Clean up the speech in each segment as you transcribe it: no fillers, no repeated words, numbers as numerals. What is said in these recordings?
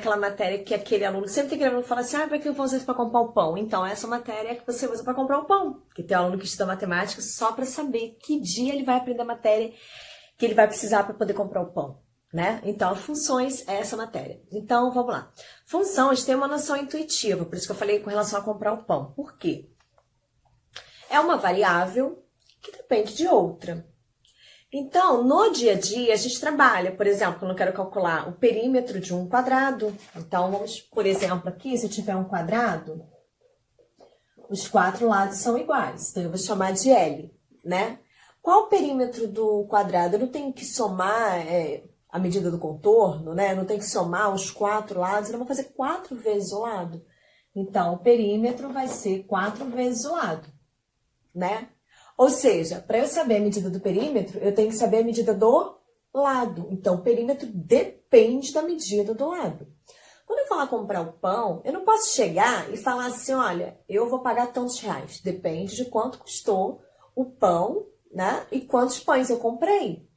aquela matéria que aquele aluno, sempre tem aquele aluno que fala assim, para que eu vou usar isso para comprar o pão? Então, essa matéria é que você usa para comprar o pão. Porque tem um aluno que estuda matemática só para saber que dia ele vai aprender a matéria que ele vai precisar para poder comprar o pão, né? Então, funções é essa matéria. Então, vamos lá. Funções tem uma noção intuitiva, por isso que eu falei com relação a comprar o pão. Por quê? É uma variável que depende de outra. Então, no dia a dia, a gente trabalha, por exemplo, quando eu quero calcular o perímetro de um quadrado. Então, vamos, por exemplo, aqui, se eu tiver um quadrado, os 4 lados são iguais. Então, eu vou chamar de L, né? Qual o perímetro do quadrado? Eu não tenho que somar a medida do contorno, né? Eu não tenho que somar os 4 lados, eu vou fazer 4 vezes o lado. Então, o perímetro vai ser 4 vezes o lado, né? Ou seja, para eu saber a medida do perímetro, eu tenho que saber a medida do lado. Então, o perímetro depende da medida do lado. Quando eu falar comprar o pão, eu não posso chegar e falar assim, olha, eu vou pagar tantos reais. Depende de quanto custou o pão, né? E quantos pães eu comprei.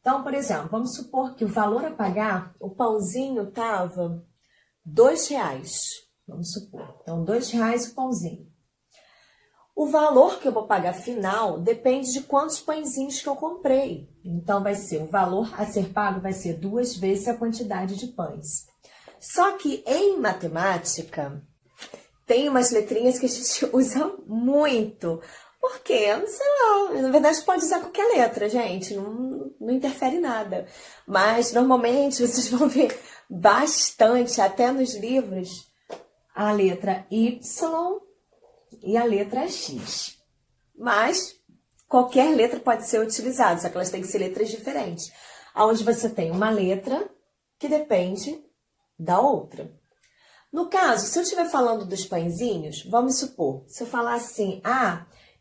Então, por exemplo, vamos supor que o valor a pagar, o pãozinho estava R$2. Vamos supor. Então, R$2 o pãozinho. O valor que eu vou pagar final depende de quantos pãezinhos que eu comprei. Então, vai ser o valor a ser pago vai ser 2 vezes a quantidade de pães. Só que em matemática, tem umas letrinhas que a gente usa muito. Por quê? Sei lá, na verdade pode usar qualquer letra, gente, não interfere nada. Mas, normalmente, vocês vão ver bastante, até nos livros, a letra Y e a letra X. Mas qualquer letra pode ser utilizada, só que elas têm que ser letras diferentes. Onde você tem uma letra que depende da outra. No caso, se eu estiver falando dos pãezinhos, vamos supor, se eu falar assim,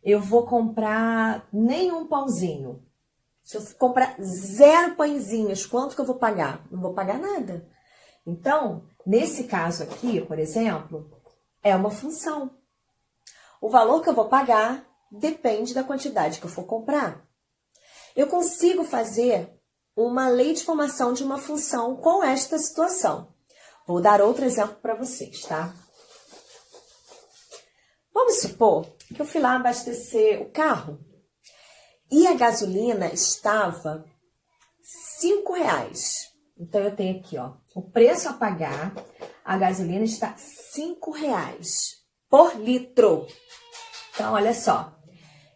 eu vou comprar nenhum pãozinho. Se eu comprar 0 pãezinhos, quanto que eu vou pagar? Não vou pagar nada. Então, nesse caso aqui, por exemplo, é uma função. O valor que eu vou pagar depende da quantidade que eu for comprar. Eu consigo fazer uma lei de formação de uma função com esta situação. Vou dar outro exemplo para vocês, tá? Vamos supor que eu fui lá abastecer o carro e a gasolina estava R$5. Então, eu tenho aqui, ó, o preço a pagar, a gasolina está R$5 por litro. Então, olha só,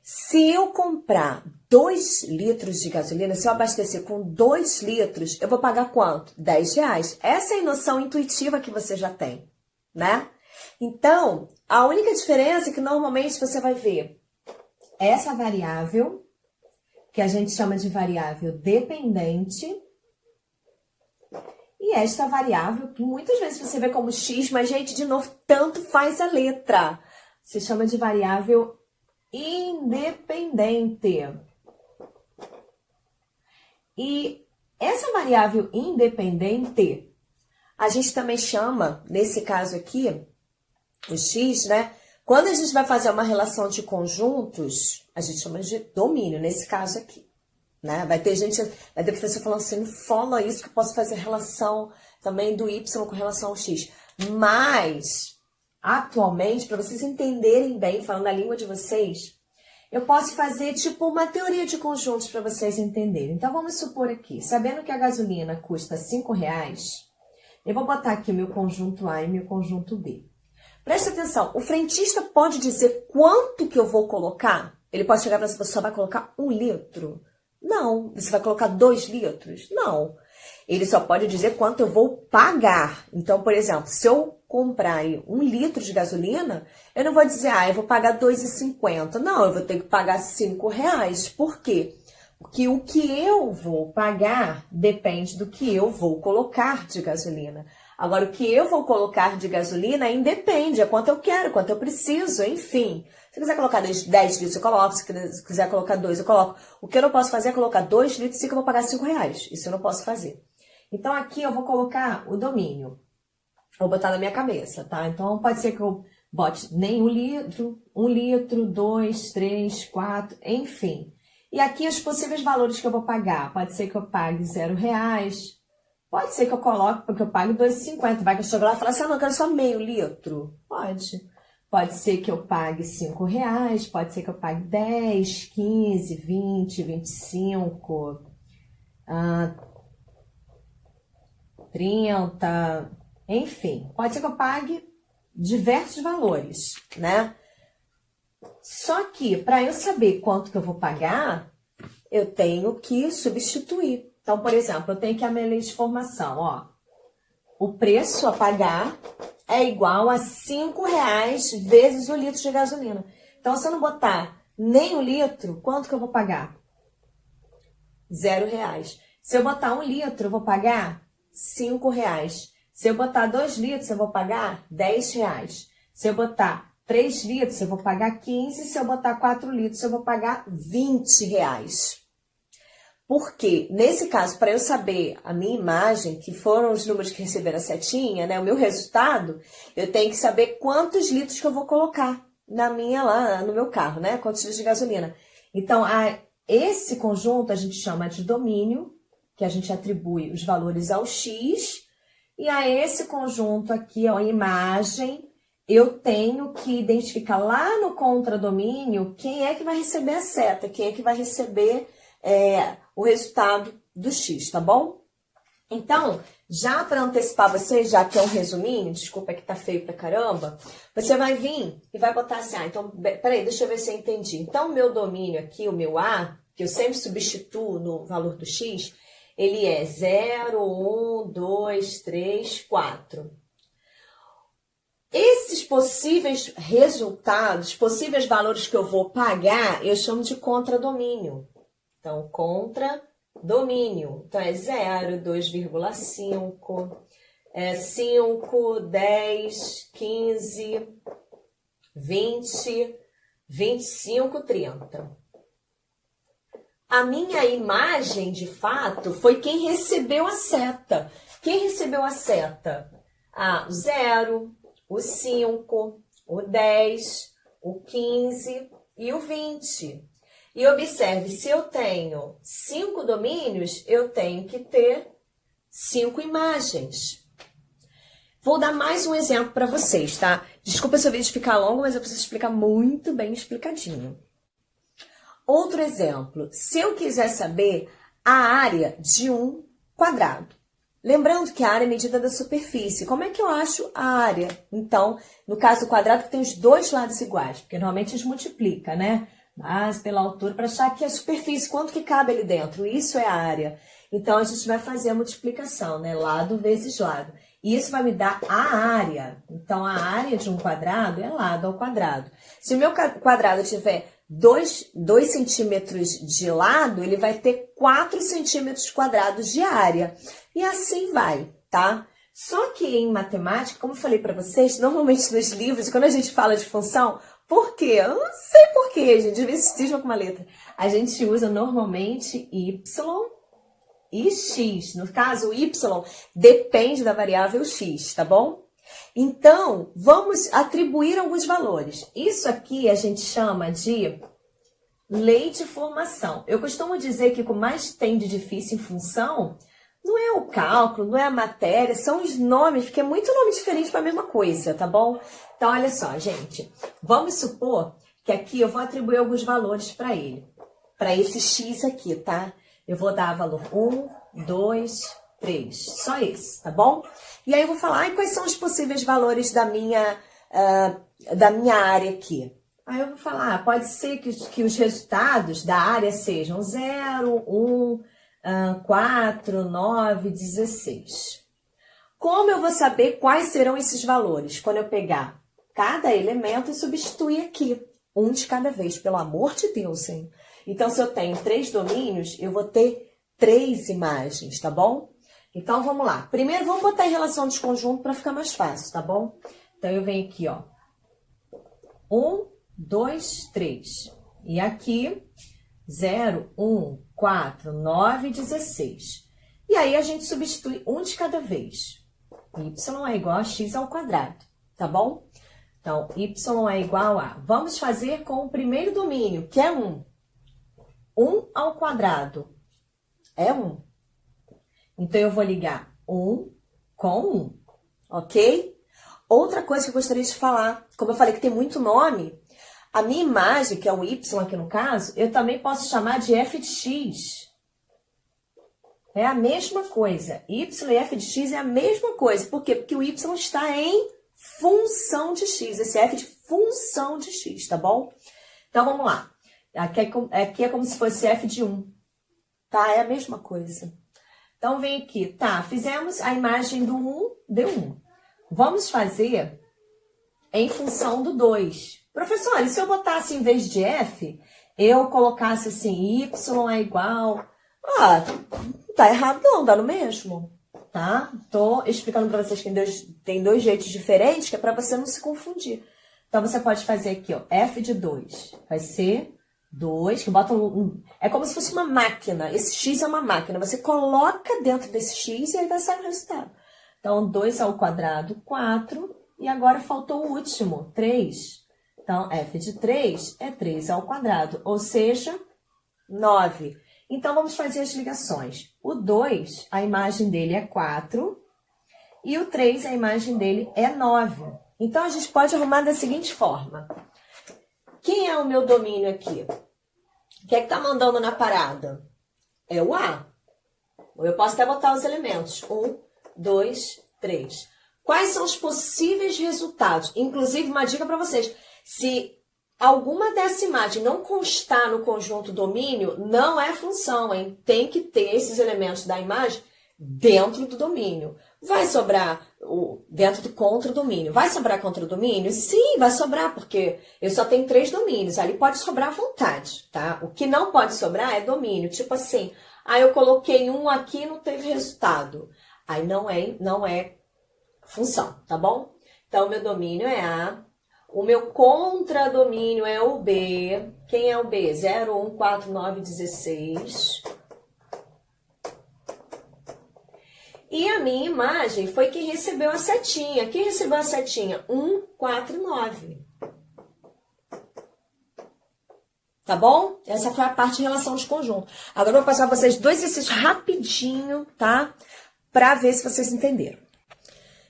se eu comprar 2 litros de gasolina, se eu abastecer com 2 litros, eu vou pagar quanto? R$10. Essa é a noção intuitiva que você já tem, né? Então, a única diferença é que normalmente você vai ver essa variável, que a gente chama de variável dependente, e esta variável, que muitas vezes você vê como X, mas, gente, de novo, tanto faz a letra. Se chama de variável independente. E essa variável independente, a gente também chama, nesse caso aqui, o X, né? Quando a gente vai fazer uma relação de conjuntos, a gente chama de domínio, nesse caso aqui, né? Vai ter professor falando assim, não fala isso que eu posso fazer relação também do Y com relação ao X. Mas, atualmente, para vocês entenderem bem, falando a língua de vocês, eu posso fazer tipo uma teoria de conjuntos para vocês entenderem. Então, vamos supor aqui, sabendo que a gasolina custa R$5, eu vou botar aqui o meu conjunto A e meu conjunto B. Presta atenção, o frentista pode dizer quanto que eu vou colocar? Ele pode chegar para você, você só vai colocar 1 litro? Não. Você vai colocar 2 litros? Não. Ele só pode dizer quanto eu vou pagar. Então, por exemplo, se eu comprar aí 1 litro de gasolina, eu não vou dizer, eu vou pagar R$2,50. Não, eu vou ter que pagar R$5. Por quê? Porque o que eu vou pagar depende do que eu vou colocar de gasolina. Agora, o que eu vou colocar de gasolina independe, é quanto eu quero, quanto eu preciso, enfim. Se quiser colocar 10 litros, eu coloco. Se quiser colocar 2, eu coloco. O que eu não posso fazer é colocar 2 litros e que eu vou pagar R$5. Isso eu não posso fazer. Então, aqui eu vou colocar o domínio. Vou botar na minha cabeça, tá? Então, pode ser que eu bote nem 1 litro, 1 litro, 2, 3, 4, enfim. E aqui os possíveis valores que eu vou pagar. Pode ser que eu pague R$0, Pode ser que eu coloque, porque eu pague 2,50. Vai que eu chego lá e falo assim, não, eu quero só meio litro. Pode. Pode ser que eu pague R$5, pode ser que eu pague 10, 15, 20, 25, 30, enfim. Pode ser que eu pague diversos valores, né? Só que, para eu saber quanto que eu vou pagar, eu tenho que substituir. Então, por exemplo, eu tenho aqui a minha lei de formação, ó. O preço a pagar é igual a R$5 vezes o litro de gasolina. Então, se eu não botar nem 1 litro, quanto que eu vou pagar? R$0. Se eu botar 1 litro, eu vou pagar R$5. Se eu botar 2 litros, eu vou pagar R$10. Se eu botar 3 litros, eu vou pagar 15. Se eu botar 4 litros, eu vou pagar R$20. Porque, nesse caso, para eu saber a minha imagem, que foram os números que receberam a setinha, né, o meu resultado, eu tenho que saber quantos litros que eu vou colocar lá no meu carro, né? Quantos litros de gasolina. Então, esse conjunto a gente chama de domínio, que a gente atribui os valores ao X, e a esse conjunto aqui, ó, imagem, eu tenho que identificar lá no contradomínio quem é que vai receber a seta, quem é que vai receber o resultado do X, tá bom? Então, já para antecipar vocês, já que é um resuminho, desculpa que tá feio pra caramba, você vai vir e vai botar assim, então, peraí, deixa eu ver se eu entendi. Então, o meu domínio aqui, o meu A, que eu sempre substituo no valor do X, ele é 0, 1, 2, 3, 4. Esses possíveis resultados, possíveis valores que eu vou pagar, eu chamo de contradomínio. Então, contradomínio. Então, é 0, 2,5, 5, 10, 15, 20, 25, 30. A minha imagem, de fato, foi quem recebeu a seta. Quem recebeu a seta? O 0, o 5, o 10, o 15 e o 20. E observe, se eu tenho 5 domínios, eu tenho que ter 5 imagens. Vou dar mais um exemplo para vocês, tá? Desculpa se o vídeo ficar longo, mas eu preciso explicar muito bem explicadinho. Outro exemplo, se eu quiser saber a área de um quadrado. Lembrando que a área é medida da superfície. Como é que eu acho a área? Então, no caso do quadrado, que tem os dois lados iguais, porque normalmente a gente multiplica, né? Mas pela altura, para achar que a superfície, quanto que cabe ali dentro? Isso é a área. Então, a gente vai fazer a multiplicação, né? Lado vezes lado. E isso vai me dar a área. Então, a área de um quadrado é lado ao quadrado. Se o meu quadrado tiver 2 centímetros de lado, ele vai ter 4 centímetros quadrados de área. E assim vai, tá? Só que em matemática, como eu falei para vocês, normalmente nos livros, quando a gente fala de função, por quê? Eu não sei por quê, gente. Às vezes cisma com uma letra. A gente usa normalmente y e x. No caso, o y depende da variável x, tá bom? Então, vamos atribuir alguns valores. Isso aqui a gente chama de lei de formação. Eu costumo dizer que o que mais tem de difícil em função não é o cálculo, não é a matéria, são os nomes, porque é muito nome diferente para a mesma coisa, tá bom? Então, olha só, gente. Vamos supor que aqui eu vou atribuir alguns valores para ele. Para esse x aqui, tá? Eu vou dar valor 1, 2, 3. Só esse, tá bom? E aí eu vou falar, quais são os possíveis valores da minha área aqui? Aí eu vou falar, pode ser que os resultados da área sejam 0, 1, 4, 9, 16. Como eu vou saber quais serão esses valores? Quando eu pegar cada elemento e substituir aqui, um de cada vez, pelo amor de Deus, hein? Então, se eu tenho 3 domínios, eu vou ter 3 imagens, tá bom? Então, vamos lá. Primeiro, vamos botar em relação de conjunto para ficar mais fácil, tá bom? Então, eu venho aqui, ó. 1, 2, 3. E aqui, 0, 1, 4, 9, 16. E aí, a gente substitui um de cada vez. Y é igual a x ao quadrado, tá bom? Então, y é igual a... Vamos fazer com o primeiro domínio, que é 1. 1 ao quadrado é 1. Então, eu vou ligar 1 com 1, ok? Outra coisa que eu gostaria de falar, como eu falei que tem muito nome, a minha imagem, que é o y aqui no caso, eu também posso chamar de f de x. É a mesma coisa. Y e f de x é a mesma coisa. Por quê? Porque o y está em função de x. Esse f de função de x, tá bom? Então, vamos lá. Aqui é como se fosse f de 1. Tá? É a mesma coisa. Então, vem aqui. Tá, fizemos a imagem do 1, deu 1. Vamos fazer em função do 2. Professor, e se eu botasse em vez de f, eu colocasse assim, y é igual... Ah, tá errado não, dá no mesmo, tá? Tô explicando pra vocês que tem dois jeitos diferentes, que é pra você não se confundir. Então, você pode fazer aqui, ó, f de 2. Vai ser 2, que bota é como se fosse uma máquina. Esse x é uma máquina. Você coloca dentro desse x e aí vai sair o resultado. Então, 2 ao quadrado, 4. E agora faltou o último, 3. Então, f de 3 é 3 ao quadrado, ou seja, 9. Então, vamos fazer as ligações. O 2, a imagem dele é 4. E o 3, a imagem dele é 9. Então, a gente pode arrumar da seguinte forma. Quem é o meu domínio aqui? O que é que tá mandando na parada? É o A. Ou eu posso até botar os elementos. 1, 2, 3. Quais são os possíveis resultados? Inclusive, uma dica para vocês. Se alguma dessa imagem não constar no conjunto domínio, não é função, hein? Tem que ter esses elementos da imagem dentro do domínio. Vai sobrar dentro do contradomínio. Vai sobrar contradomínio? Sim, vai sobrar, porque eu só tenho 3 domínios. Ali pode sobrar à vontade, tá? O que não pode sobrar é domínio. Tipo assim, eu coloquei um aqui e não teve resultado. Aí não é função, tá bom? Então, meu domínio é A. O meu contradomínio é o B. Quem é o B? 0, 1, 4, 9, 16. E a minha imagem foi quem recebeu a setinha. Quem recebeu a setinha? 1, 4 e 9. Tá bom? Essa foi a parte de relação de conjunto. Agora eu vou passar para vocês 2 exercícios rapidinho, tá? Para ver se vocês entenderam.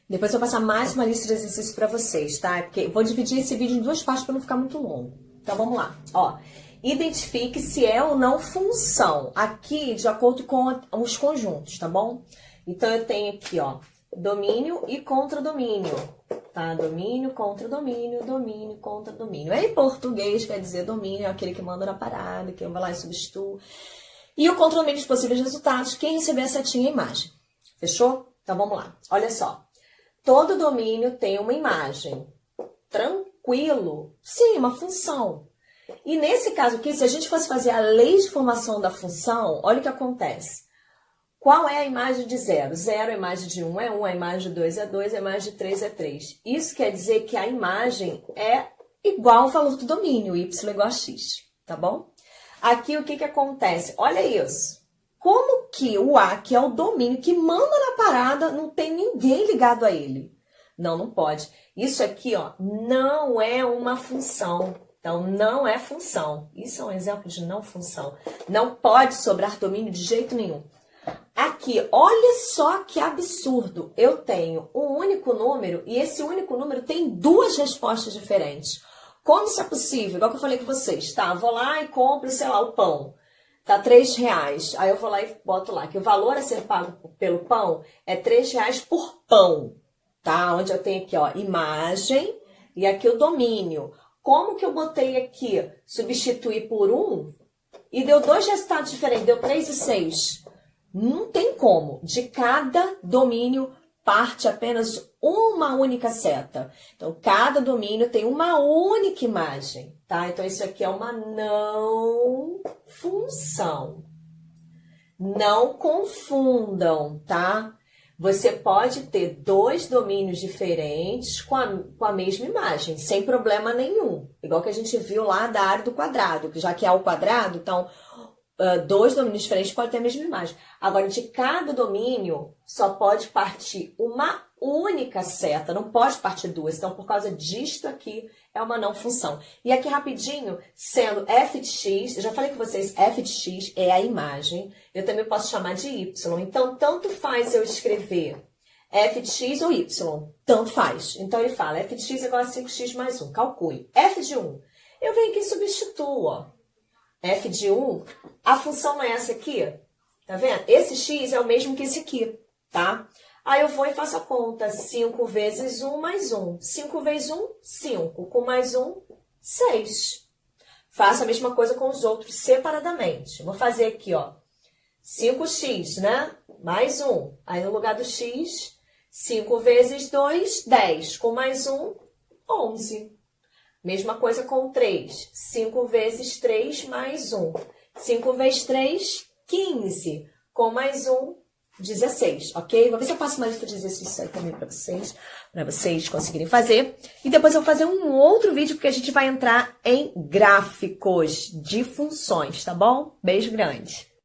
Depois eu vou passar mais uma lista de exercícios para vocês, tá? Porque vou dividir esse vídeo em 2 partes para não ficar muito longo. Então, vamos lá. Ó, identifique se é ou não função. Aqui, de acordo com os conjuntos, tá bom? Então, eu tenho aqui, ó, domínio e contradomínio, tá? Domínio, contradomínio, domínio, contradomínio. Em português, quer dizer domínio é aquele que manda na parada, que eu vou lá e substituo. E o contradomínio dos possíveis resultados, quem receber a setinha é a imagem. Fechou? Então, vamos lá. Olha só. Todo domínio tem uma imagem. Tranquilo? Sim, uma função. E nesse caso aqui, se a gente fosse fazer a lei de formação da função, olha o que acontece. Qual é a imagem de 0? 0, a imagem de 1 é 1, a imagem de 2 é 2, a imagem de 3 é 3. Isso quer dizer que a imagem é igual ao valor do domínio, y igual a x, tá bom? Aqui o que acontece? Olha isso. Como que o A, que é o domínio, que manda na parada, não tem ninguém ligado a ele? Não pode. Isso aqui, ó, não é uma função. Então, não é função. Isso é um exemplo de não função. Não pode sobrar domínio de jeito nenhum. Aqui, olha só que absurdo. Eu tenho um único número e esse único número tem 2 respostas diferentes. Como isso é possível? Igual que eu falei com vocês, tá? Vou lá e compro, sei lá, o pão. Tá R$3. Aí eu vou lá e boto lá que o valor a ser pago pelo pão é R$3 por pão, tá? Onde eu tenho aqui, ó, imagem e aqui o domínio. Como que eu botei aqui substituir por 1 e deu 2 resultados diferentes, deu 3 e 6? Não tem como. De cada domínio parte apenas uma única seta. Então, cada domínio tem uma única imagem, tá? Então, isso aqui é uma não função. Não confundam, tá? Você pode ter 2 domínios diferentes com a mesma imagem, sem problema nenhum. Igual que a gente viu lá da área do quadrado, que já que é o quadrado, então, dois domínios diferentes podem ter a mesma imagem. Agora, de cada domínio, só pode partir uma única seta, não pode partir duas. Então, por causa disto aqui, é uma não função. E aqui, rapidinho, sendo f de x, eu já falei com vocês, f de x é a imagem. Eu também posso chamar de y. Então, tanto faz eu escrever f de x ou y, tanto faz. Então, ele fala f de x igual a 5x mais 1. Calcule. F de 1. Eu venho aqui e substituo, ó. F de 1, a função não é essa aqui? Tá vendo? Esse x é o mesmo que esse aqui, tá? Aí eu vou e faço a conta. 5 vezes 1 mais 1. 5 vezes 1, 5. Com mais 1, 6. Faço a mesma coisa com os outros separadamente. Vou fazer aqui, ó. 5x, né? Mais 1. Aí no lugar do x, 5 vezes 2, 10. Com mais 1, 11. Mesma coisa com 3. 5 vezes 3 mais 1. 5 vezes 3, 15. Com mais 1, 16, ok? Vou ver se eu passo uma lista de exercícios aí também para vocês conseguirem fazer. E depois eu vou fazer um outro vídeo, porque a gente vai entrar em gráficos de funções, tá bom? Beijo grande!